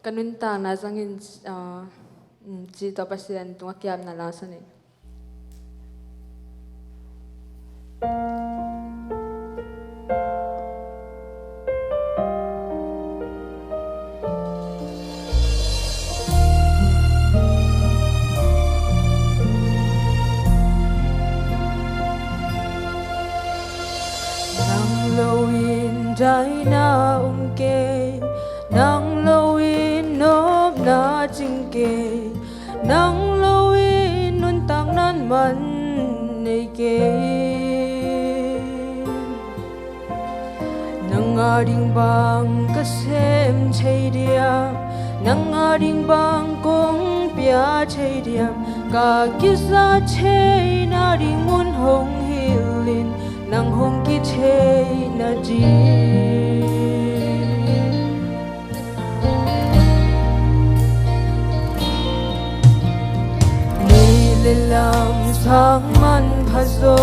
kanunta na zangin ji to pasien tunga kiam na lasani Dai na ke nang loin nop na ching ke nang loin nun tang nan man nei ke nang ading bang ka sem chei dia nang ading bang kong pia chei dia ka kisa chei na ding mun hong hilin nang hong ki chei na ji lam sang man phazo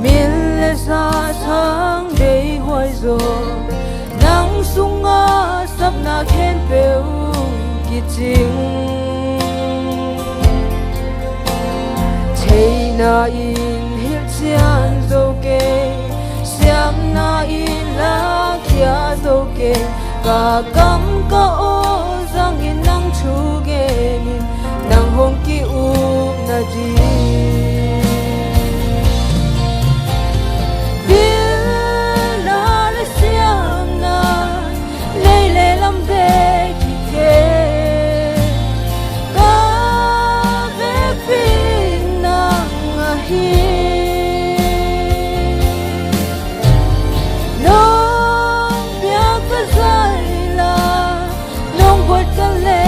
mil le sa sang dei hoi zo nang sunga sap na khen peu ki ching chei na in hil chian zo ke siam na in la kia zo ke ka kam ka o zang in nang chu ge ni nang hong ki u na ji bil na le siam na le le lam de ki ke ka ve pin na nga hi nong bia ka zai la nong bot ka le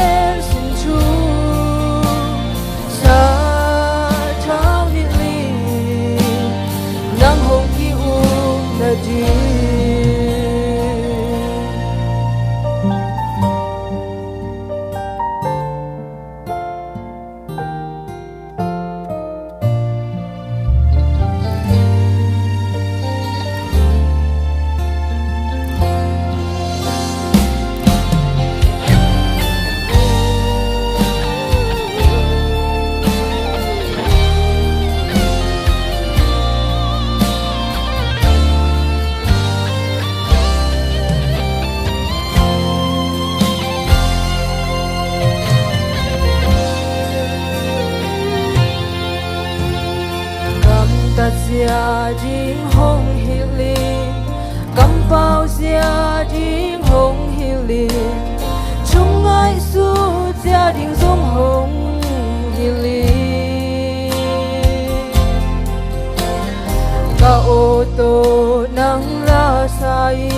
sin chu ta sia ding hong hi li kam pao sia ding hong hi li chung ai su sia ding som hong hi li ka ô tô nang la sai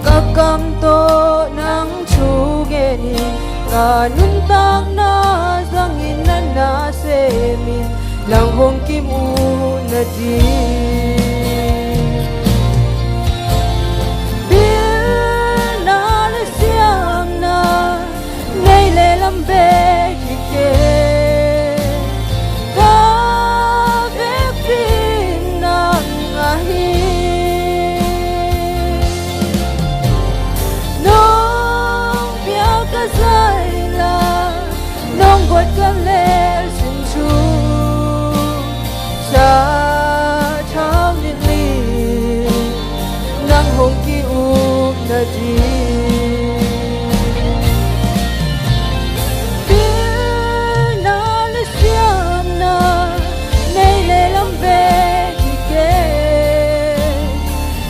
ka kam to nang chu ge ni ka nun tang na zang in na se mi nang hong kim u na ji bil na le siam na nei le lam be ki ke ka ve pin na nga hi nong bia ka zai la nong bot ka le sin chu sa thang ni li nang hong ki u na ji bil na le siam na nei le lam ve ki ke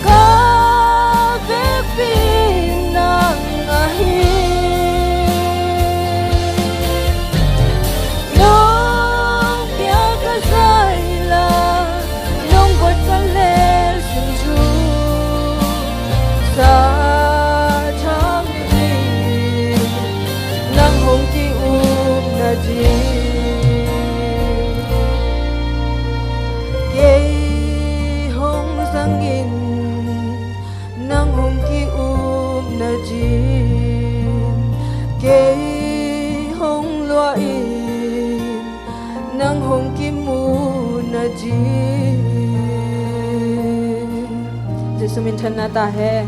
ka ve pin na nga hi nong bia ka zai sa thang ni nang hong ki u na ji ke hong sang in nang hong ki u na ji ke hong loa in nang hong ki mu na ji Jesu min thân na ta hai